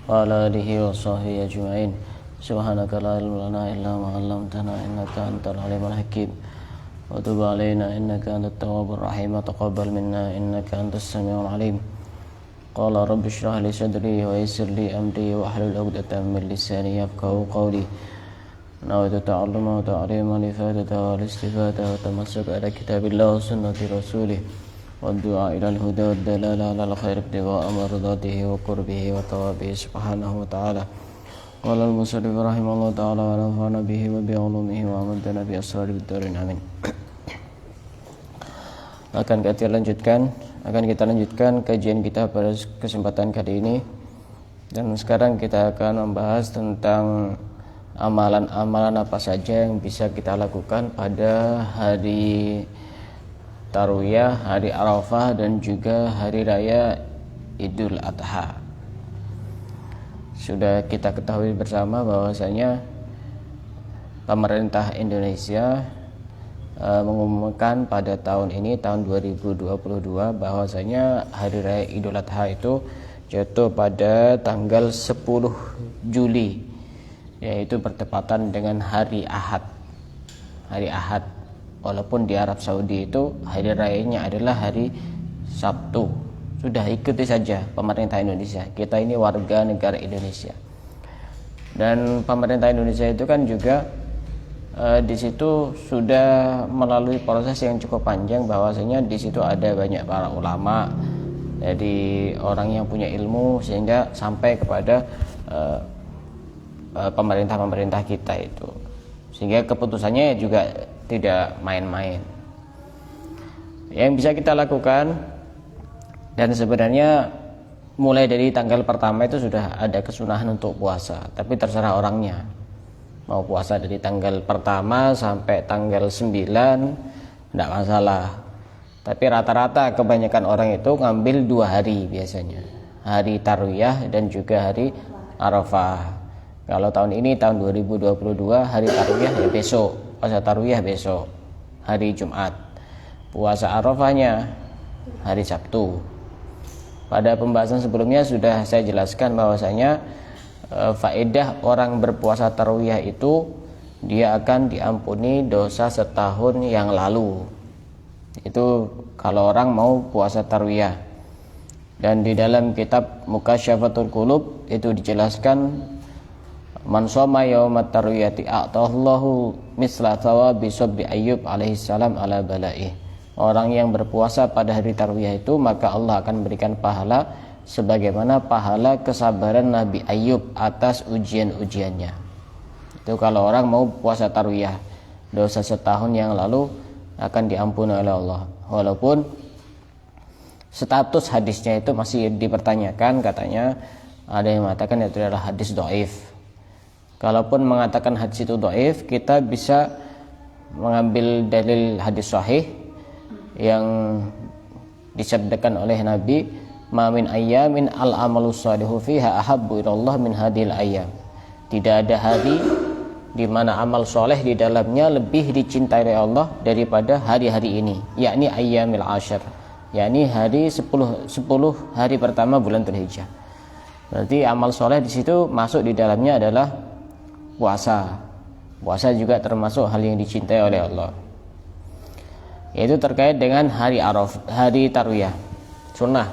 وعلى آله وصحبه أجمعين. سبحانك لا علم لنا إلا ما علمتنا إنك أنت العليم الحكيم وتب علينا إنك أنت التواب الرحيم وتقبل منا إنك أنت السميع العليم. قال رب اشرح لي صدري ويسر لي أمري واحلل عقدة من لساني يفقهوا قولي. نويت التعلم وتعليم الإفادة والاستفادة وتمسك على كتاب الله وسنة رسوله والدعاء إلى الهدى والدلالة على الخير ابتغاء مرضاته وقربه وثوابه سبحانه وتعالى. قال المصنف رحمه الله تعالى ونفعنا به وبعلومه وأمدنا بأسرار الدارين آمين. Akan kita lanjutkan kajian kita pada kesempatan kali ini. Dan sekarang kita akan membahas tentang amalan-amalan apa saja yang bisa kita lakukan pada hari Tarwiyah, hari Arafah dan juga hari raya Idul Adha. Sudah kita ketahui bersama bahwasanya pemerintah Indonesia mengumumkan pada tahun ini, tahun 2022, bahwasanya hari raya Idul Adha itu jatuh pada tanggal 10 Juli, yaitu bertepatan dengan hari Ahad. Hari Ahad, walaupun di Arab Saudi itu hari rayanya adalah hari Sabtu. Sudah ikuti saja pemerintah Indonesia. Kita ini warga negara Indonesia. Dan pemerintah Indonesia itu kan juga di situ sudah melalui proses yang cukup panjang, bahwasanya di situ ada banyak para ulama, jadi orang yang punya ilmu, sehingga sampai kepada pemerintah kita itu, sehingga keputusannya juga tidak main-main. Yang bisa kita lakukan, dan sebenarnya mulai dari tanggal pertama itu sudah ada kesunahan untuk puasa, tapi terserah orangnya mau puasa dari tanggal pertama sampai tanggal 9 tidak masalah. Tapi rata-rata kebanyakan orang itu ngambil 2 hari biasanya, hari Tarwiyah dan juga hari Arafah. Kalau tahun ini, tahun 2022, hari Tarwiyah ya besok, puasa Tarwiyah besok, hari Jumat. Puasa Arafahnya hari Sabtu. Pada pembahasan sebelumnya sudah saya jelaskan bahwasanya faedah orang berpuasa Tarwiyah itu dia akan diampuni dosa setahun yang lalu. Itu kalau orang mau puasa Tarwiyah. Dan di dalam kitab Mukasyafatul Qulub itu dijelaskan, man shoma yaumat tarwiyati a'tallahu misla thawabi sabri Ayyub alaihi salam ala balaih. Orang yang berpuasa pada hari Tarwiyah itu, maka Allah akan memberikan pahala sebagaimana pahala kesabaran Nabi Ayyub atas ujian-ujiannya. Itu kalau orang mau puasa Tarwiyah, dosa setahun yang lalu akan diampuni oleh Allah. Walaupun status hadisnya itu masih dipertanyakan, katanya ada yang mengatakan itu adalah hadis dhaif. Kalaupun mengatakan hadis itu dhaif, kita bisa mengambil dalil hadis sahih yang disabdakan oleh Nabi, ma min ayyamin al-amalu salihu fiha ahabbu ilallah min hadhil ayyam. Tidak ada hari di mana amal soleh di dalamnya lebih dicintai oleh Allah daripada hari-hari ini, yakni ayyamil ashar, yakni hari 10 hari pertama bulan Dzulhijjah. Berarti amal soleh di situ masuk di dalamnya adalah puasa. Puasa juga termasuk hal yang dicintai oleh Allah. Yaitu terkait dengan hari Arafah, hari Tarwiyah, sunnah.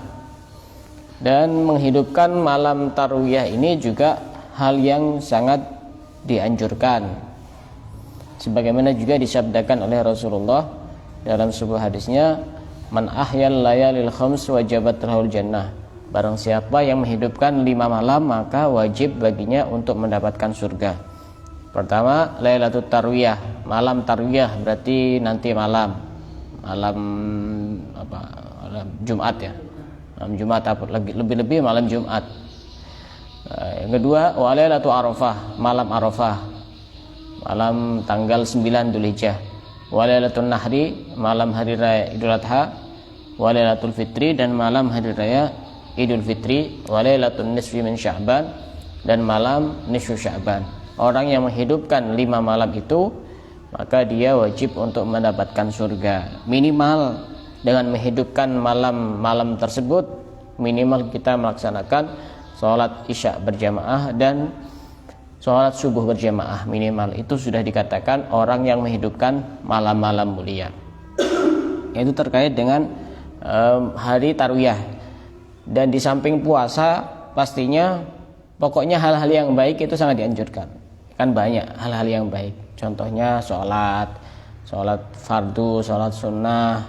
Dan menghidupkan malam Tarwiyah ini juga hal yang sangat dianjurkan, sebagaimana juga disabdakan oleh Rasulullah dalam sebuah hadisnya, man ahyal layalil khams wajabat lahul jannah. Barang siapa yang menghidupkan 5 malam, maka wajib baginya untuk mendapatkan surga. Pertama, Lailatul Tarwiyah, malam Tarwiyah, berarti nanti malam Jumat ya. Malam Jumat, lebih-lebih malam Jumat. Yang kedua, Lailatul Arafah, malam Arafah, malam tanggal 9 Dzulhijjah. Lailatul Nahri, malam hari raya Idul Adha. Lailatul Fitri, dan malam hari raya Idul Fitri. Lailatul Nisfi min Sya'ban, dan malam nisfu Sya'ban. Orang yang menghidupkan 5 malam itu, maka dia wajib untuk mendapatkan surga. Minimal dengan menghidupkan malam-malam tersebut, minimal kita melaksanakan sholat isya berjamaah dan sholat subuh berjamaah minimal, itu sudah dikatakan orang yang menghidupkan malam-malam mulia. Itu terkait dengan hari tarwiyah. Dan di samping puasa pastinya pokoknya hal-hal yang baik itu sangat dianjurkan. Kan banyak hal-hal yang baik. Contohnya sholat fardu, sholat sunnah.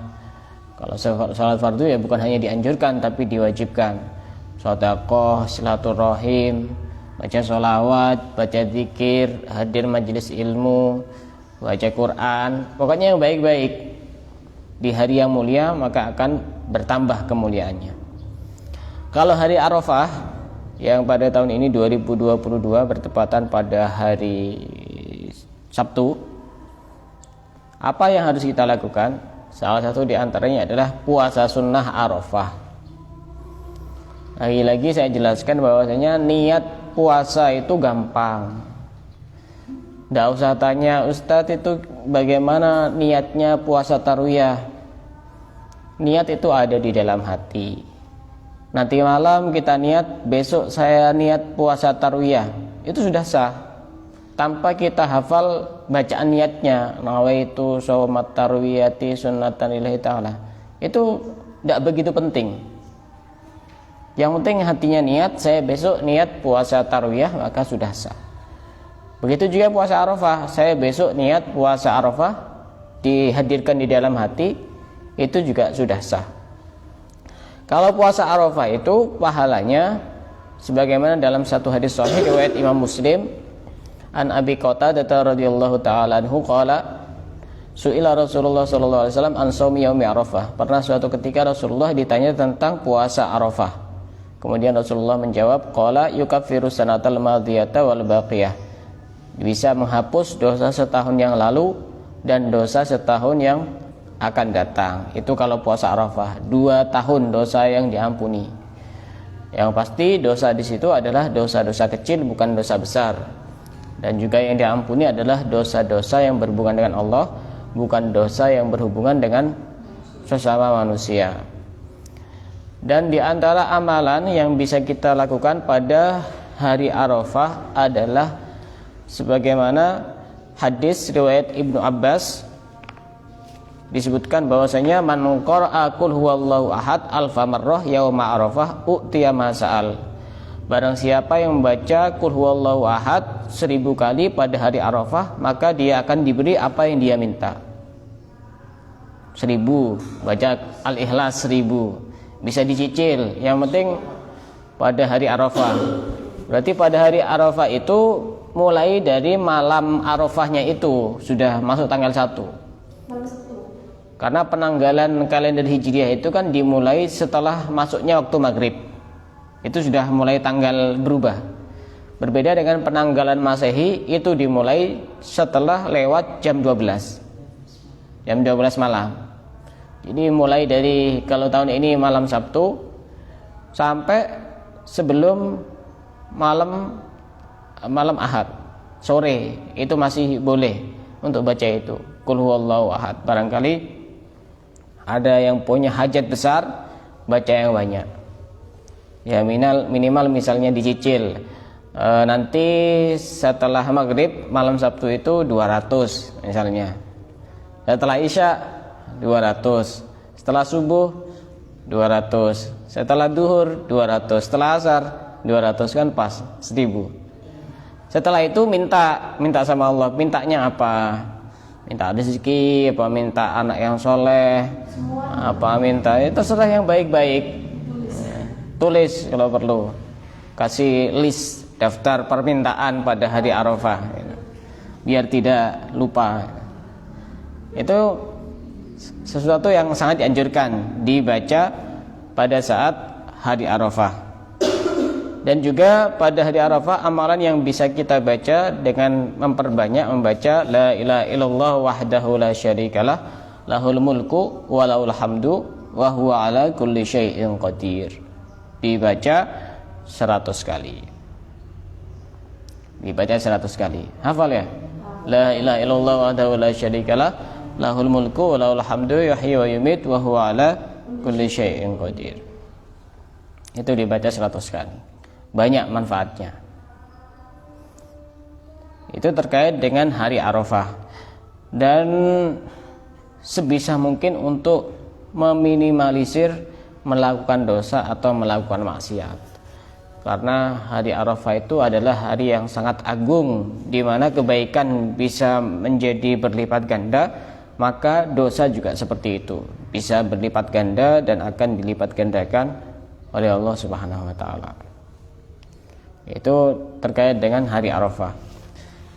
Kalau sholat fardu ya bukan hanya dianjurkan tapi diwajibkan. Sedekah, silaturahim, baca sholawat, baca zikir, hadir majelis ilmu, baca Quran. Pokoknya yang baik-baik. Di hari yang mulia maka akan bertambah kemuliaannya. Kalau hari Arafah yang pada tahun ini 2022 bertepatan pada hari Sabtu, apa yang harus kita lakukan? Salah satu di antaranya adalah puasa sunnah Arafah. Lagi-lagi saya jelaskan bahwasanya niat puasa itu gampang. Tidak usah tanya, Ustadz itu bagaimana niatnya puasa tarwiyah. Niat itu ada di dalam hati. Nanti malam kita niat, besok saya niat puasa tarwiyah, itu sudah sah. Tanpa kita hafal bacaan niatnya, nawaitu shaumat tarwiyati sunnatan lillahi ta'ala, itu tidak begitu penting. Yang penting hatinya niat, saya besok niat puasa tarwiyah, maka sudah sah. Begitu juga puasa Arafah, saya besok niat puasa Arafah, dihadirkan di dalam hati, itu juga sudah sah. Kalau puasa Arafah itu pahalanya sebagaimana dalam satu hadis sahih riwayat Imam Muslim, an Abi Qatadah radhiyallahu taala anhu qala su'ila Rasulullah sallallahu alaihi wasallam an shaumi yaumi Arafah. Pernah suatu ketika Rasulullah ditanya tentang puasa Arafah. Kemudian Rasulullah menjawab, qala yukaffiru sanatal madhiyata wal baqiyah. Bisa menghapus dosa setahun yang lalu dan dosa setahun yang akan datang. Itu kalau puasa Arafah, 2 tahun dosa yang diampuni. Yang pasti dosa di situ adalah dosa-dosa kecil, bukan dosa besar. Dan juga yang diampuni adalah dosa-dosa yang berhubungan dengan Allah, bukan dosa yang berhubungan dengan sesama manusia. Dan di antara amalan yang bisa kita lakukan pada hari Arafah adalah sebagaimana hadis riwayat Ibnu Abbas, disebutkan bahwasanya man qara'a qul huwallahu ahad alfa marrah yauma Arafah u'tiya ma sa'al. Barang siapa yang membaca qul huwallahu ahad 1000 kali pada hari Arafah, maka dia akan diberi apa yang dia minta. 1000, baca Al-Ikhlas 1000, bisa dicicil, yang penting pada hari Arafah. Berarti pada hari Arafah itu mulai dari malam Arafahnya itu sudah masuk tanggal 1. Karena penanggalan kalender Hijriah itu kan dimulai setelah masuknya waktu maghrib. Itu sudah mulai tanggal berubah. Berbeda dengan penanggalan Masehi, itu dimulai setelah lewat jam 12. Jam 12 malam. Jadi mulai dari kalau tahun ini malam Sabtu sampai sebelum malam Ahad sore, itu masih boleh untuk baca itu Qul huwallahu ahad. Barangkali ada yang punya hajat besar, baca yang banyak. Ya minimal misalnya dicicil. Nanti setelah maghrib malam Sabtu itu 200 misalnya. Setelah Isya 200. Setelah subuh 200. Setelah duhur 200. Setelah asar 200, kan pas 1000. Setelah itu minta sama Allah. Mintanya apa? Minta rezeki, apa minta anak yang soleh, apa minta, terserah yang baik-baik. Tulis kalau perlu, kasih list daftar permintaan pada hari Arafah, biar tidak lupa. Itu sesuatu yang sangat dianjurkan dibaca pada saat hari Arafah. Dan juga pada hari Arafah amalan yang bisa kita baca dengan memperbanyak membaca la ilaha illallah wahdahu la syarikalah lahul mulku wa lahul hamdu wa huwa ala kulli syai'in qadir. Dibaca 100 kali. Dibaca 100 kali. Hafal ya? La ilaha illallah wahdahu la syarikalah lahul mulku wa lahul hamdu yuhyi wa yumiit wa huwa ala kulli syai'in qadir. Itu dibaca 100 kali. banyak manfaatnya. Itu terkait dengan hari Arafah. Dan sebisa mungkin untuk meminimalisir melakukan dosa atau melakukan maksiat. Karena hari Arafah itu adalah hari yang sangat agung, di mana kebaikan bisa menjadi berlipat ganda, maka dosa juga seperti itu, bisa berlipat ganda dan akan dilipat gandakan oleh Allah Subhanahu wa taala. Itu terkait dengan hari Arafah.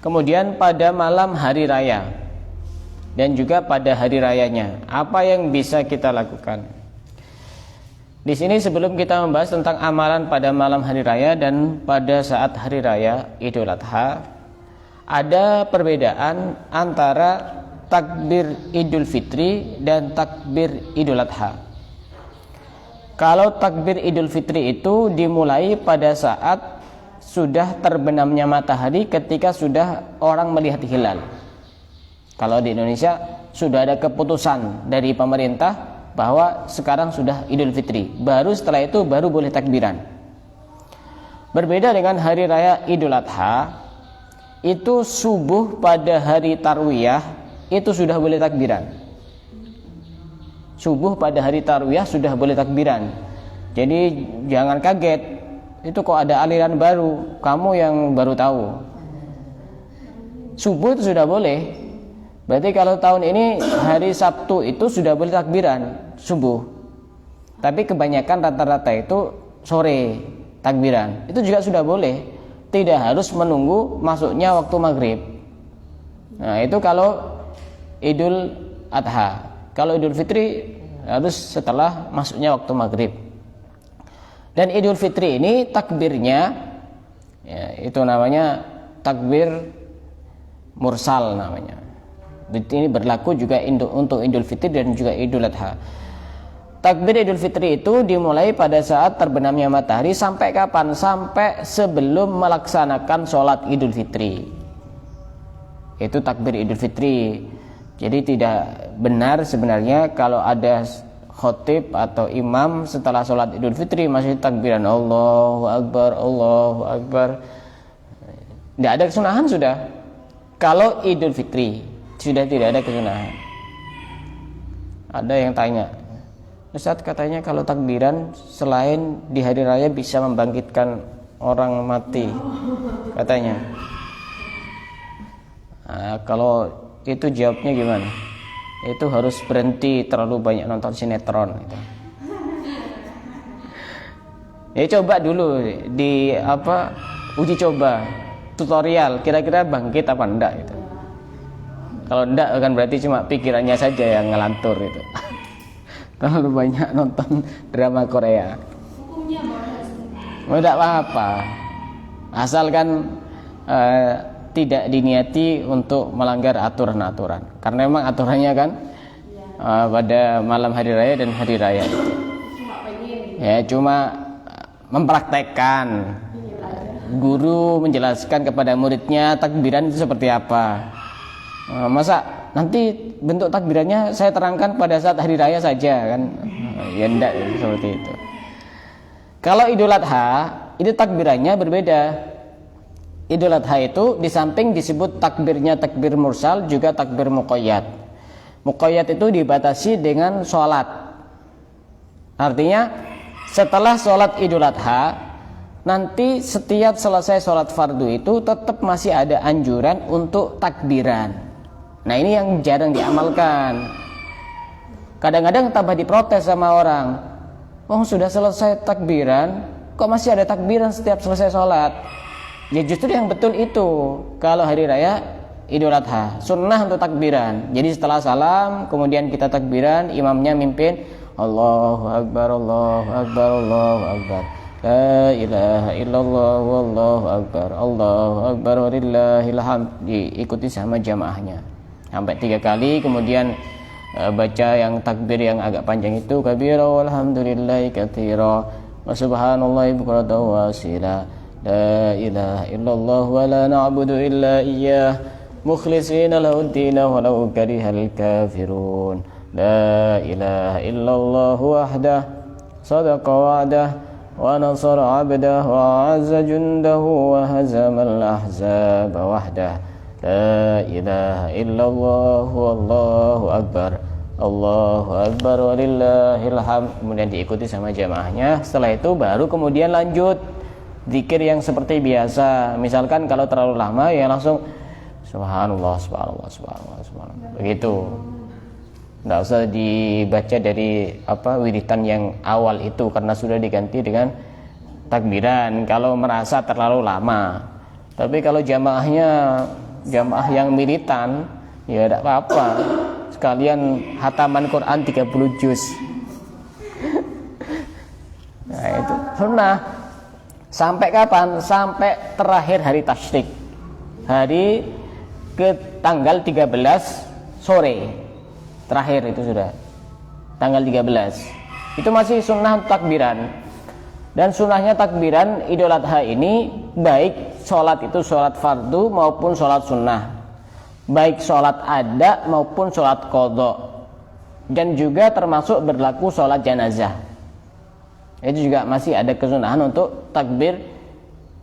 Kemudian pada malam hari raya dan juga pada hari rayanya, apa yang bisa kita lakukan? Di sini sebelum kita membahas tentang amalan pada malam hari raya dan pada saat hari raya Idul Adha, ada perbedaan antara takbir Idul Fitri dan takbir Idul Adha. Kalau takbir Idul Fitri itu dimulai pada saat sudah terbenamnya matahari, ketika sudah orang melihat hilal. Kalau di Indonesia sudah ada keputusan dari pemerintah bahwa sekarang sudah Idul Fitri, baru setelah itu baru boleh takbiran. Berbeda dengan hari raya Idul Adha, itu subuh pada hari Tarwiyah itu sudah boleh takbiran. Subuh pada hari Tarwiyah sudah boleh takbiran. Jadi jangan kaget, itu kok ada aliran baru, kamu yang baru tahu. Subuh itu sudah boleh. Berarti kalau tahun ini hari Sabtu itu sudah boleh takbiran subuh. Tapi kebanyakan rata-rata itu sore takbiran. Itu juga sudah boleh. Tidak harus menunggu masuknya waktu maghrib. Nah, itu kalau Idul Adha. Kalau Idul Fitri harus setelah masuknya waktu maghrib. Dan Idul Fitri ini takbirnya ya, itu namanya takbir mursal namanya. Ini berlaku juga untuk Idul Fitri dan juga Idul Adha. Takbir Idul Fitri itu dimulai pada saat terbenamnya matahari sampai kapan? Sampai sebelum melaksanakan sholat Idul Fitri. Itu takbir Idul Fitri. Jadi tidak benar sebenarnya kalau ada khotib atau imam setelah sholat Idul Fitri masih takbiran Allahu Akbar, Allahu Akbar. Tidak ada kesunahan sudah. Kalau Idul Fitri sudah tidak ada kesunahan. Ada yang tanya, Ustaz katanya kalau takbiran selain di hari raya bisa membangkitkan orang mati katanya. Nah, kalau itu jawabnya gimana? Itu harus berhenti terlalu banyak nonton sinetron gitu. Ya coba dulu di uji coba tutorial kira-kira bangkit apa enggak gitu. Kalau enggak kan berarti cuma pikirannya saja yang ngelantur itu. Kalau banyak nonton drama Korea. Enggak apa-apa. Asalkan tidak diniati untuk melanggar aturan-aturan. Karena memang aturannya kan pada malam hari raya dan hari raya itu. Ya cuma mempraktekkan. Guru menjelaskan kepada muridnya takbiran itu seperti apa. Masa nanti bentuk takbirannya saya terangkan pada saat hari raya saja kan? Ya enggak seperti itu. Kalau Idul Adha itu takbirannya berbeda. Idul Adha itu di samping disebut takbirnya takbir mursal juga takbir muqayyad. Muqayyad itu dibatasi dengan sholat. Artinya setelah sholat Idul Adha nanti setiap selesai sholat fardu itu tetap masih ada anjuran untuk takbiran. Nah ini yang jarang diamalkan. Kadang-kadang tambah diprotes sama orang. Oh sudah selesai takbiran, kok masih ada takbiran setiap selesai sholat? Ya justru yang betul itu. Kalau hari raya Idul Adha sunnah untuk takbiran. Jadi setelah salam kemudian kita takbiran, imamnya mimpin Allahu Akbar, Allahu Akbar, Allahu Akbar, la ilaha illallah, wallahu akbar, Allahu Akbar, walillahil hamd. Diikuti sama jamaahnya sampai 3 kali, kemudian baca yang takbir yang agak panjang itu kabira walhamdulillahi katsira wa subhanallahi bukratan wa asila la ilaha illallah wa la na'budu illa iyyah mukhlishina lahud-din walau karihal kafirun la ilaha illallah wahdah sadaqa wa'dah ونصر عبده وأعز جنده وهزم الأحزاب وحده لا إله إلا الله والله أكبر Allahu Akbar walillahil hamd. Kemudian diikuti sama jamaahnya. Setelah itu baru kemudian lanjut zikir yang seperti biasa. Misalkan kalau terlalu lama ya langsung subhanallah subhanallah subhanallah subhanallah. Begitu. Enggak usah dibaca dari wiritan yang awal itu karena sudah diganti dengan takbiran kalau merasa terlalu lama. Tapi kalau jamaah yang militan ya tidak apa-apa. Sekalian hataman Quran 30 juz. Nah itu sunnah. Sampai kapan? Sampai terakhir hari tasyrik. Hari ke tanggal 13 sore. Terakhir itu sudah. Tanggal 13. Itu masih sunnah takbiran. Dan sunnahnya takbiran Idul Adha ini baik sholat itu sholat fardu maupun sholat sunnah. Baik sholat ada maupun sholat qadha, dan juga termasuk berlaku sholat jenazah. Itu juga masih ada kesunahan untuk takbir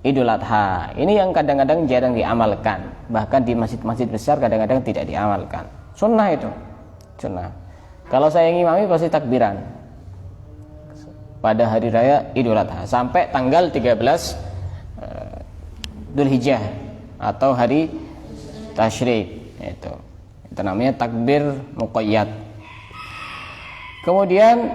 Idul Adha. Ini yang kadang-kadang jarang diamalkan, bahkan di masjid-masjid besar kadang-kadang tidak diamalkan. Sunnah itu, sunnah. Kalau saya ngimami pasti takbiran pada hari raya Idul Adha sampai tanggal 13 Dzulhijjah atau hari tasyrik. Itu namanya takbir muqayyad. Kemudian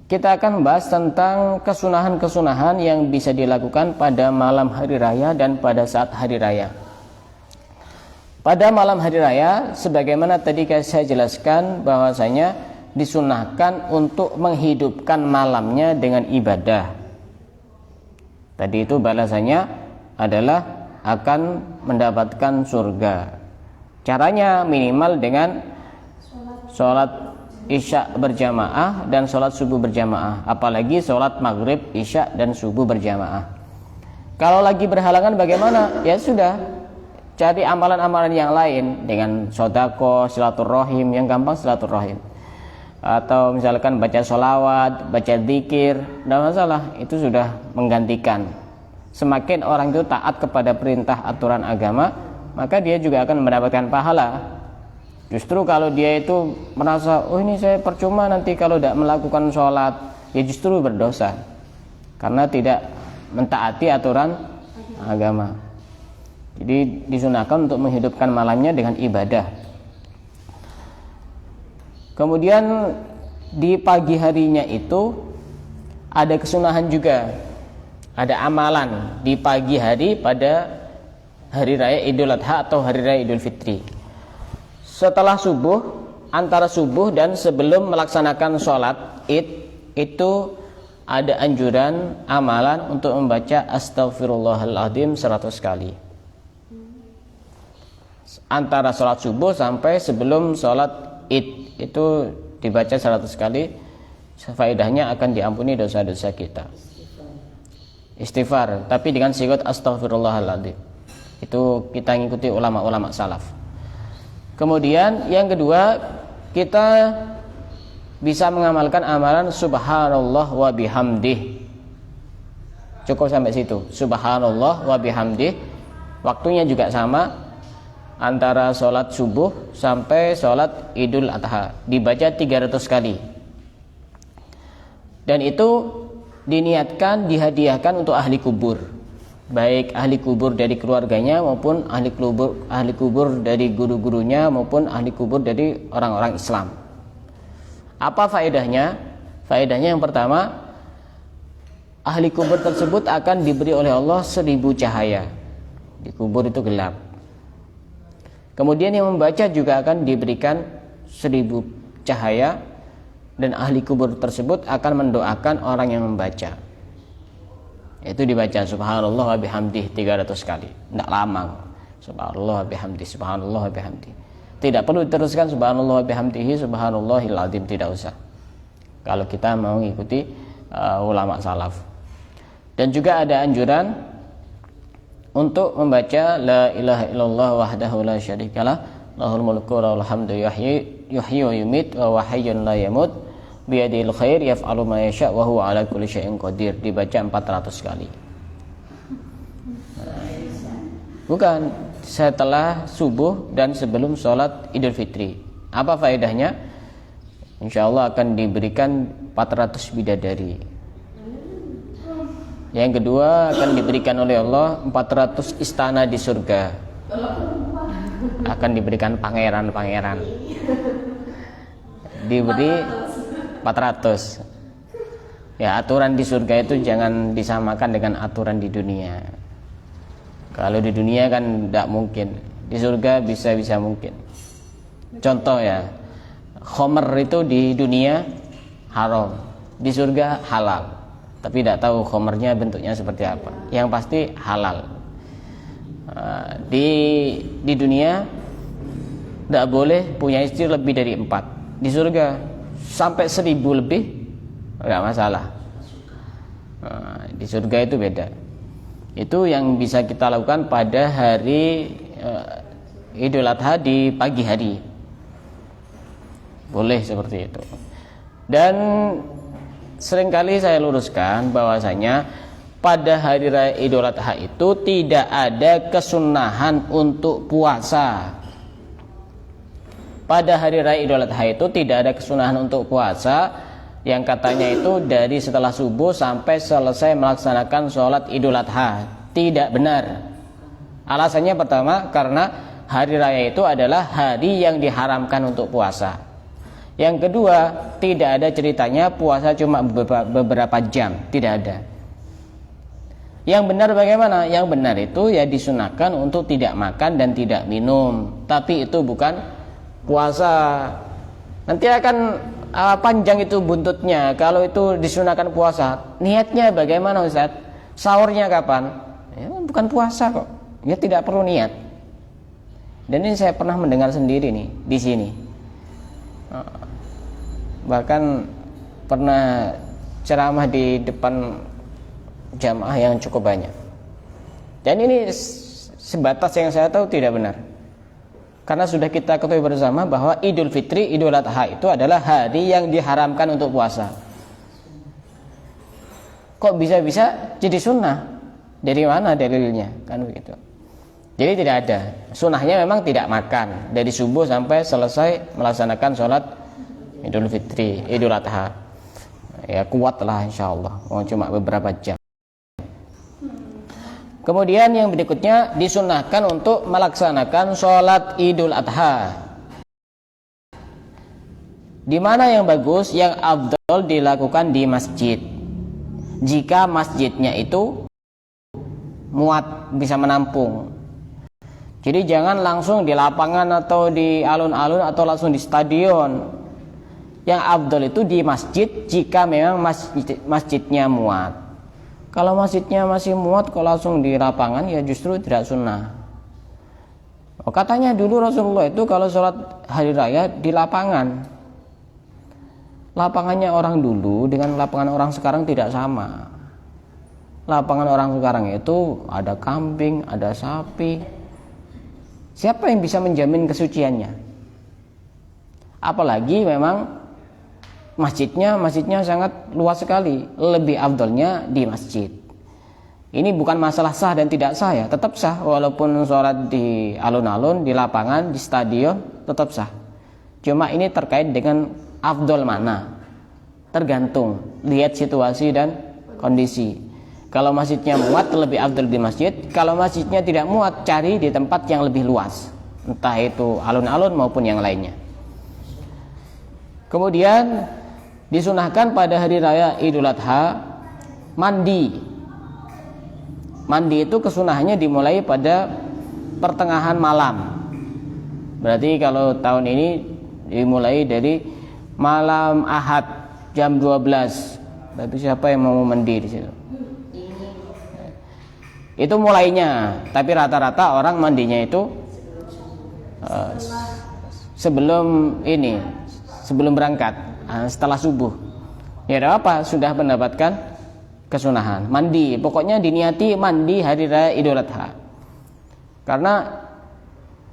kita akan membahas tentang kesunahan-kesunahan yang bisa dilakukan pada malam hari raya dan pada saat hari raya. Pada malam hari raya, sebagaimana tadi saya jelaskan bahwasanya disunahkan untuk menghidupkan malamnya dengan ibadah. Tadi itu balasannya adalah akan mendapatkan surga. Caranya minimal dengan sholat isya berjamaah dan sholat subuh berjamaah. Apalagi sholat maghrib, isya dan subuh berjamaah. Kalau lagi berhalangan bagaimana? Ya sudah, cari amalan-amalan yang lain dengan sodako, silaturahim, yang gampang silaturahim. Atau misalkan baca sholawat, baca zikir, tidak masalah, itu sudah menggantikan. Semakin orang itu taat kepada perintah aturan agama, maka dia juga akan mendapatkan pahala. Justru kalau dia itu merasa, oh ini saya percuma nanti kalau tidak melakukan sholat, ya justru berdosa karena tidak mentaati aturan agama. Jadi disunahkan untuk menghidupkan malamnya dengan ibadah. Kemudian di pagi harinya itu ada kesunahan juga, ada amalan di pagi hari pada hari raya Idul Adha atau hari raya Idul Fitri. Setelah subuh, antara subuh dan sebelum melaksanakan sholat Id, itu ada anjuran amalan untuk membaca Astaghfirullahaladzim 100 kali. Antara sholat subuh sampai sebelum sholat Id itu dibaca 100 kali. Faedahnya akan diampuni dosa-dosa kita. Istighfar, tapi dengan sigat Astaghfirullahaladzim. Itu kita ngikuti ulama-ulama salaf. Kemudian yang kedua, kita bisa mengamalkan amalan subhanallah wa bihamdih. Cukup sampai situ. Subhanallah wa bihamdih. Waktunya juga sama, antara sholat subuh sampai sholat Idul Adha, dibaca 300 kali. Dan itu diniatkan, dihadiahkan untuk ahli kubur, baik ahli kubur dari keluarganya maupun ahli kubur dari guru-gurunya maupun ahli kubur dari orang-orang Islam. Apa faedahnya? Faedahnya yang pertama, ahli kubur tersebut akan diberi oleh Allah 1000 cahaya. Di kubur itu gelap. Kemudian yang membaca juga akan diberikan 1000 cahaya, dan ahli kubur tersebut akan mendoakan orang yang membaca. Itu dibaca subhanallah wa bihamdih 300 kali. Tidak lama. Subhanallah wa bihamdih, subhanallah wa bihamdih. Tidak perlu diteruskan subhanallah wa bihamdihi subhanallahil azim, tidak usah. Kalau kita mau mengikuti ulama salaf. Dan juga ada anjuran untuk membaca la ilaha illallah wahdahu la syarikalah lahul mulku wa lahul hamdu yuhyi wa yumit wa huwa hayyun la yamut biyadil khair yaf'alu ma yasha wa huwa ala kulli syai'in qadir, dibaca 400 kali. Bukan, setelah subuh dan sebelum sholat Idul Fitri. Apa faedahnya? Insya Allah akan diberikan 400 bidadari. Yang kedua, akan diberikan oleh Allah 400 istana di surga. Akan diberikan pangeran-pangeran. Diberi 400. Ya, aturan di surga itu jangan disamakan dengan aturan di dunia. Kalau di dunia kan tidak mungkin, di surga bisa mungkin. Contoh ya, khamr itu di dunia haram, di surga halal. Tapi tidak tahu khamrnya bentuknya seperti apa. Yang pasti halal. Di dunia tidak boleh punya istri lebih dari 4. Di surga sampai 1000 lebih nggak masalah. Di surga itu beda. Itu yang bisa kita lakukan pada hari Idul Adha di pagi hari. Boleh seperti itu. Dan seringkali saya luruskan bahwasanya pada hari raya Idul Adha itu tidak ada kesunahan untuk puasa. Pada hari raya Idul Adha itu tidak ada kesunahan untuk puasa, yang katanya itu dari setelah subuh sampai selesai melaksanakan sholat Idul Adha. Tidak benar. Alasannya pertama, karena hari raya itu adalah hari yang diharamkan untuk puasa. Yang kedua, tidak ada ceritanya puasa cuma beberapa jam. Tidak ada. Yang benar bagaimana? Yang benar itu ya disunahkan untuk tidak makan dan tidak minum. Tapi itu bukan puasa. Nanti akan panjang itu buntutnya kalau itu disunahkan puasa. Niatnya bagaimana Ustaz? Sahurnya kapan? Ya, bukan puasa kok. Ya tidak perlu niat. Dan ini saya pernah mendengar sendiri nih di sini. Bahkan pernah ceramah di depan jamaah yang cukup banyak. Dan ini sebatas yang saya tahu tidak benar. Karena sudah kita ketahui bersama bahwa Idul Fitri, Idul Adha itu adalah hari yang diharamkan untuk puasa. Kok bisa-bisa jadi sunnah? Dari mana dalilnya? Kan begitu. Jadi tidak ada. Sunnahnya memang tidak makan dari subuh sampai selesai melaksanakan sholat Idul Fitri, Idul Adha. Ya kuatlah insyaallah. Cuma beberapa jam. Kemudian yang berikutnya disunahkan untuk melaksanakan sholat Idul Adha. Di mana yang bagus, yang afdal dilakukan di masjid. Jika masjidnya itu muat, bisa menampung. Jadi jangan langsung di lapangan atau di alun-alun atau langsung di stadion. Yang afdal itu di masjid jika memang masjidnya muat. Kalau masjidnya masih muat, kalau langsung di lapangan ya justru tidak sunnah. Katanya dulu Rasulullah itu kalau sholat hari raya di lapangan. Lapangannya orang dulu dengan lapangan orang sekarang tidak sama. Lapangan orang sekarang itu ada kambing, ada sapi. Siapa yang bisa menjamin kesuciannya? Apalagi memang masjidnya sangat luas sekali. Lebih afdalnya di masjid. Ini bukan masalah sah dan tidak sah ya, tetap sah walaupun sholat di alun-alun, di lapangan, di stadion tetap sah. Cuma ini terkait dengan afdal mana, tergantung lihat situasi dan kondisi. Kalau masjidnya muat lebih afdal di masjid. Kalau masjidnya tidak muat, cari di tempat yang lebih luas, entah itu alun-alun maupun yang lainnya. Kemudian disunahkan pada hari raya Idul Adha mandi. Mandi itu kesunahannya dimulai pada pertengahan malam. Berarti kalau tahun ini dimulai dari malam Ahad jam 12. Berarti siapa yang mau mandi di situ? Itu mulainya. Tapi rata-rata orang mandinya itu sebelum berangkat. Setelah subuh. Ya ada apa? Sudah mendapatkan kesunahan mandi. Pokoknya diniati mandi hari raya Idul Adha. Karena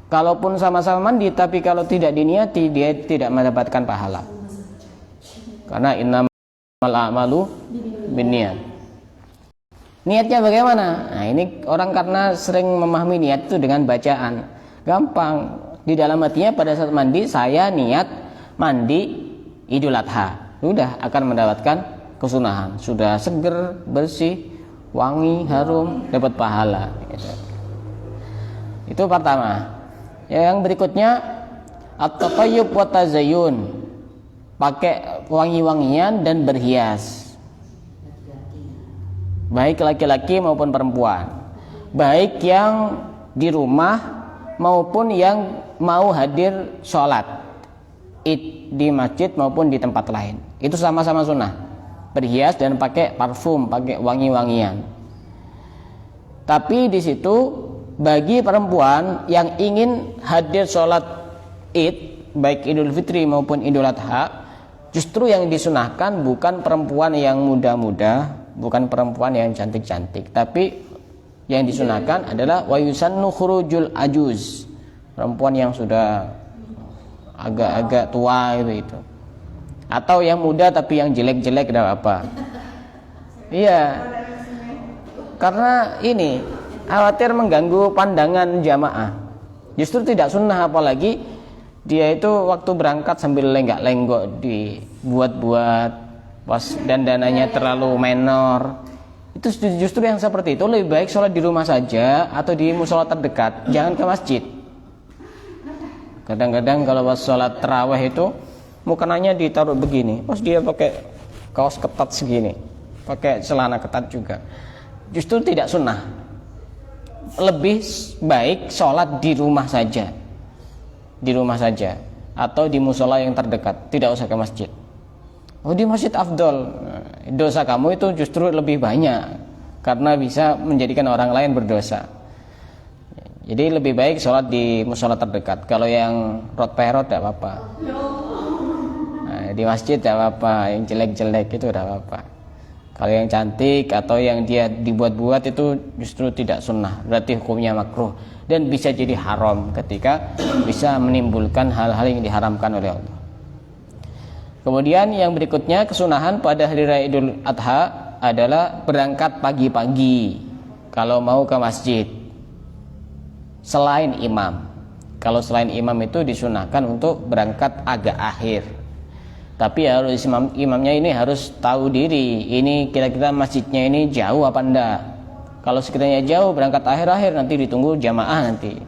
kalaupun sama-sama mandi, tapi kalau tidak diniati dia tidak mendapatkan pahala. Karena innamal a'malu binniyat. Niatnya bagaimana? Nah, ini orang karena sering memahami niat itu dengan bacaan. Gampang. Di dalam hatinya pada saat mandi, saya niat mandi Idul Adha. Sudah akan mendapatkan kesunahan. Sudah seger, bersih, wangi, harum, dapat pahala. Itu pertama. Yang berikutnya at-tatayyub wa tazayyun. Pakai wangi-wangian dan berhias. Baik laki-laki maupun perempuan. Baik yang di rumah maupun yang mau hadir sholat id di masjid maupun di tempat lain. Itu sama-sama sunnah. Berhias dan pakai parfum, pakai wangi-wangian. Tapi di situ bagi perempuan yang ingin hadir sholat id, baik Idul Fitri maupun Idul Adha, justru yang disunahkan bukan perempuan yang muda-muda, bukan perempuan yang cantik-cantik, tapi yang disunahkan adalah wa yusannu khurujul ajuz, perempuan yang sudah agak-agak tua gitu. Atau yang muda tapi yang jelek-jelek tidak apa. Iya. Karena ini khawatir mengganggu pandangan jamaah. Justru tidak sunnah, apalagi dia itu waktu berangkat sambil lenggak-lenggok dibuat-buat pas dandanannya terlalu menor. Itu justru yang seperti itu lebih baik sholat di rumah saja atau di musola terdekat, jangan ke masjid. Kadang-kadang kalau pas sholat tarawih itu mukenanya ditaruh begini, pas dia pakai kaos ketat segini, pakai celana ketat juga, justru tidak sunnah. Lebih baik sholat di rumah saja, di rumah saja atau di musola yang terdekat, tidak usah ke masjid. Oh, di masjid afdol, dosa kamu itu justru lebih banyak karena bisa menjadikan orang lain berdosa. Jadi lebih baik sholat di musola terdekat. Kalau yang rot perot tidak apa-apa, nah, di masjid tidak apa-apa. Yang jelek-jelek itu tidak apa-apa. Kalau yang cantik atau yang dia dibuat-buat itu justru tidak sunnah, berarti hukumnya makruh dan bisa jadi haram ketika bisa menimbulkan hal-hal yang diharamkan oleh Allah. Kemudian yang berikutnya, kesunahan pada hari raya Idul Adha adalah berangkat pagi-pagi kalau mau ke masjid selain imam. Kalau selain imam itu disunahkan untuk berangkat agak akhir. Tapi harus imamnya ini harus tahu diri, ini kira-kira masjidnya ini jauh apa enggak. Kalau sekiranya jauh, berangkat akhir-akhir, nanti ditunggu jamaah nanti.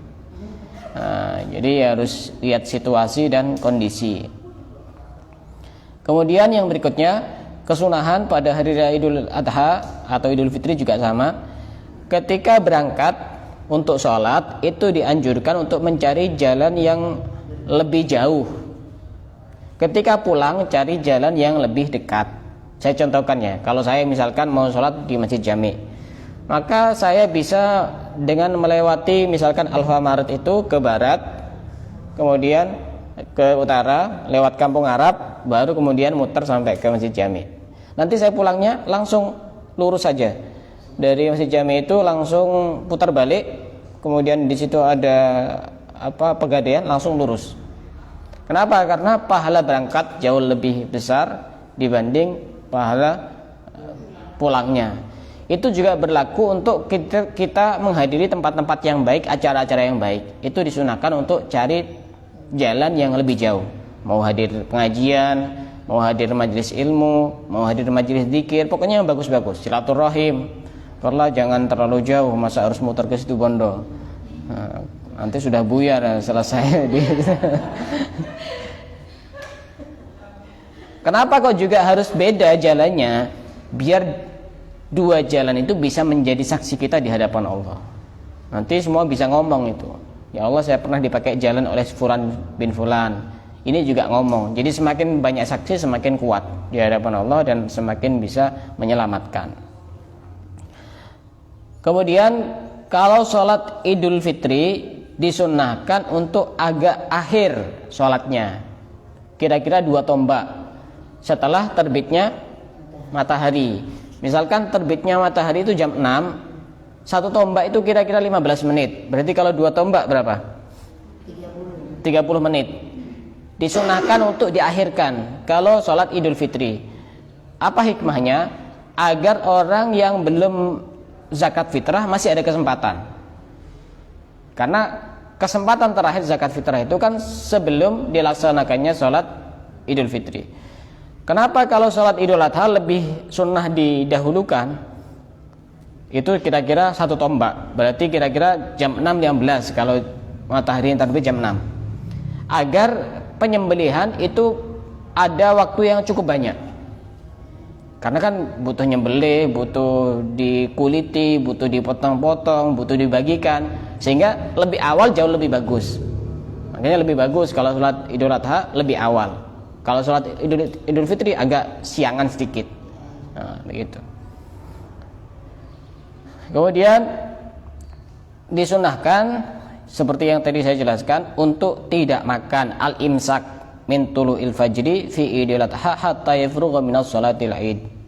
Nah, jadi harus lihat situasi dan kondisi. Kemudian yang berikutnya, kesunahan pada hari raya Idul Adha atau Idul Fitri juga sama. Ketika berangkat untuk sholat, itu dianjurkan untuk mencari jalan yang lebih jauh. Ketika pulang, cari jalan yang lebih dekat. Saya contohkan ya, kalau saya misalkan mau sholat di Masjid Jami, maka saya bisa dengan melewati misalkan Alfamaret itu ke barat, kemudian ke utara, lewat Kampung Arab, baru kemudian muter sampai ke Masjid Jami. Nanti saya pulangnya langsung lurus saja. Dari Masjid Jami itu langsung putar balik, kemudian di situ ada Pegadaian, langsung lurus. Kenapa? Karena pahala berangkat jauh lebih besar dibanding pahala pulangnya. Itu juga berlaku untuk kita menghadiri tempat-tempat yang baik, acara-acara yang baik. Itu disunahkan untuk cari jalan yang lebih jauh. Mau hadir pengajian, mau hadir majelis ilmu, mau hadir majelis zikir, pokoknya yang bagus-bagus, silaturahim. Karena jangan terlalu jauh, masa harus muter ke situ Bondo. Nah, nanti sudah buyar selesai. Kenapa kok juga harus beda jalannya? Biar dua jalan itu bisa menjadi saksi kita di hadapan Allah. Nanti semua bisa ngomong itu, ya Allah, saya pernah dipakai jalan oleh Fulan bin Fulan. Ini juga ngomong. Jadi semakin banyak saksi semakin kuat di hadapan Allah dan semakin bisa menyelamatkan. Kemudian kalau sholat Idul Fitri disunnahkan untuk agak akhir sholatnya, kira-kira 2 tombak setelah terbitnya matahari. Misalkan terbitnya matahari itu jam 6, 1 tombak itu kira-kira 15 menit. Berarti kalau 2 tombak berapa? 30 menit. disunahkan untuk diakhirkan kalau sholat Idul Fitri. Apa hikmahnya? Agar orang yang belum zakat fitrah masih ada kesempatan. Karena kesempatan terakhir zakat fitrah itu kan sebelum dilaksanakannya sholat Idul Fitri. Kenapa kalau sholat Idul Adha lebih sunnah didahulukan? Itu kira-kira 1 tombak. Berarti kira-kira jam 6.15 kalau matahari yang terbit jam 6. Agar penyembelihan itu ada waktu yang cukup banyak. Karena kan butuh nyembelih, butuh dikuliti, butuh dipotong-potong, butuh dibagikan, sehingga lebih awal jauh lebih bagus. Makanya lebih bagus kalau sholat Idul Adha lebih awal. Kalau sholat Idul Fitri agak siangan sedikit. Nah, begitu. Kemudian disunahkan seperti yang tadi saya jelaskan untuk tidak makan al-imsak min tulu'il fajri fi Idul Adha hatta yafrugha minas sholatil Id.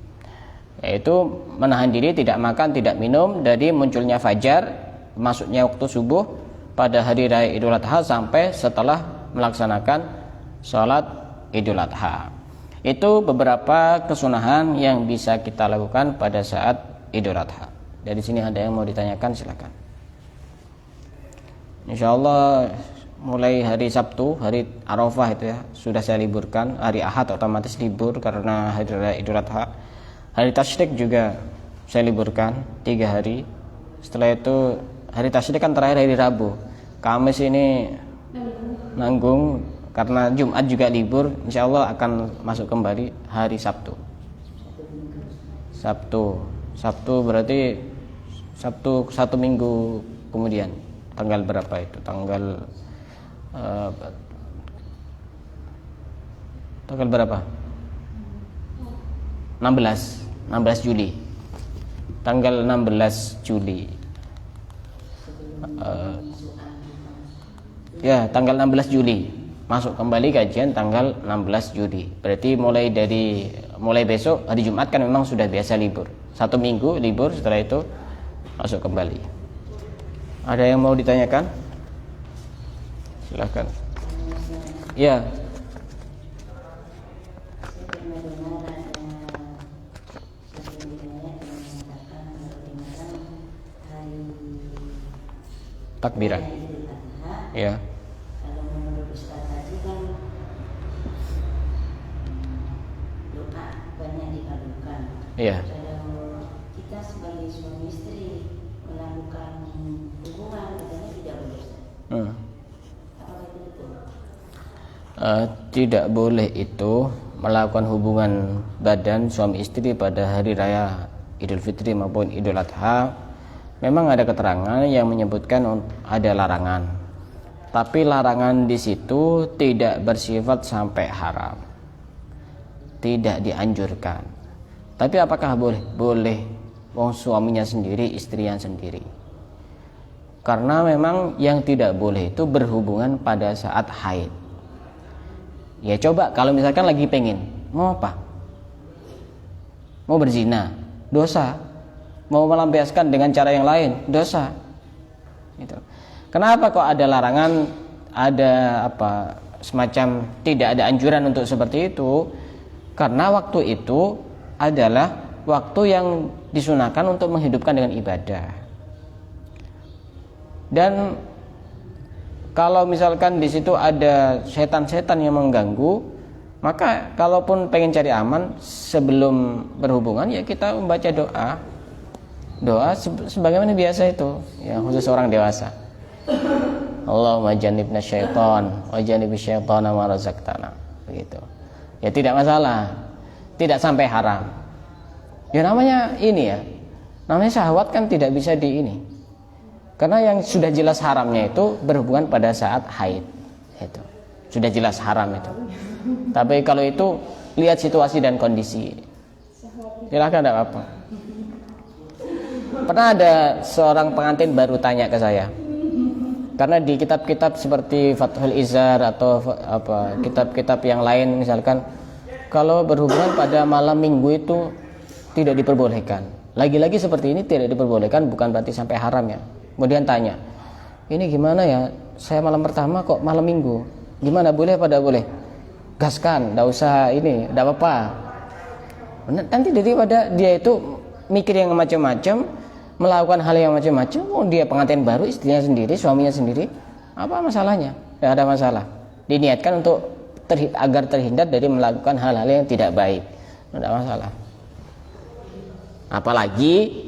Yaitu menahan diri tidak makan, tidak minum dari munculnya fajar, masuknya waktu subuh pada hari raya Idul Adha sampai setelah melaksanakan sholat Idul Adha. Itu beberapa kesunahan yang bisa kita lakukan pada saat Idul Adha. Dari sini ada yang mau ditanyakan, silakan. Insyaallah mulai hari Sabtu, hari Arafah itu ya, sudah saya liburkan. Hari Ahad otomatis libur karena hari raya Idul Adha. Hari Tasyrik juga saya liburkan 3 hari. Setelah itu hari Tasyrik kan terakhir hari Rabu. Kamis ini nanggung karena Jumat juga libur. Insyaallah akan masuk kembali hari Sabtu. Sabtu berarti Sabtu 1 minggu kemudian. Tanggal berapa itu? Tanggal berapa? 16 Juli. Tanggal 16 Juli. Ya, tanggal 16 Juli. Masuk kembali kajian tanggal 16 Juli. Berarti mulai besok hari Jumat kan memang sudah biasa libur. 1 minggu libur, setelah itu masuk kembali. Ada yang mau ditanyakan? Silakan. Ya. Takbiran. Ya. Kalau menurut Ustaz tadi kan doa banyak dikabulkan. Iya. Kalau kita sebagai suami istri melakukan hubungan katanya tidak boleh. Apakah itu betul? Tidak boleh itu melakukan hubungan badan suami istri pada hari raya Idul Fitri maupun Idul Adha. Memang ada keterangan yang menyebutkan ada larangan, tapi larangan di situ tidak bersifat sampai haram, tidak dianjurkan. Tapi apakah boleh? Boleh. Wong suaminya sendiri, istrinya sendiri. Karena memang yang tidak boleh itu berhubungan pada saat haid. Ya coba kalau misalkan lagi pengen, mau apa? Mau berzina, dosa. Mau melampiaskan dengan cara yang lain, dosa. Gitu. Kenapa kok ada larangan, ada semacam tidak ada anjuran untuk seperti itu? Karena waktu itu adalah waktu yang disunahkan untuk menghidupkan dengan ibadah. Dan kalau misalkan di situ ada setan-setan yang mengganggu, maka kalaupun pengen cari aman sebelum berhubungan, ya kita membaca doa sebagaimana biasa itu, ya khusus orang dewasa. Allahumma jannibna syaitan wa jannibish syaitana ma razaqtana. Begitu. Ya tidak masalah. Tidak sampai haram. Ya namanya ini ya. Namanya syahwat kan tidak bisa di ini. Karena yang sudah jelas haramnya itu berhubungan pada saat haid. Itu. Sudah jelas haram itu. Tapi kalau itu lihat situasi dan kondisi. Silakan, enggak apa-apa. Pernah ada seorang pengantin baru tanya ke saya, karena di kitab-kitab seperti Fathul Izar atau kitab-kitab yang lain misalkan, kalau berhubungan pada malam minggu itu tidak diperbolehkan. Lagi-lagi seperti ini tidak diperbolehkan bukan berarti sampai haram ya. Kemudian tanya, ini gimana ya? Saya malam pertama kok malam minggu? Gimana, boleh pada boleh? gaskan, nggak usah ini, nggak apa-apa. Nanti daripada dia itu mikir yang macam-macam, melakukan hal yang macam-macam, dia pengantin baru, istrinya sendiri, suaminya sendiri, apa masalahnya? Tidak ada masalah. Diniatkan untuk agar terhindar dari melakukan hal-hal yang tidak baik, tidak masalah. Apalagi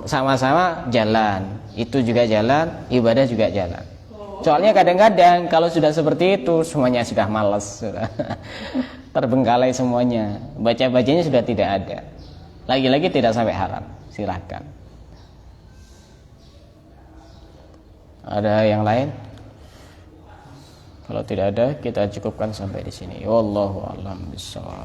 sama-sama jalan, itu juga jalan, ibadah juga jalan. Soalnya kadang-kadang kalau sudah seperti itu semuanya sudah malas, sudah terbengkalai semuanya, baca-bacanya sudah tidak ada. Lagi-lagi tidak sampai haram, silahkan. Ada yang lain? Kalau tidak ada, kita cukupkan sampai di sini. Wallahu a'lam bishawab.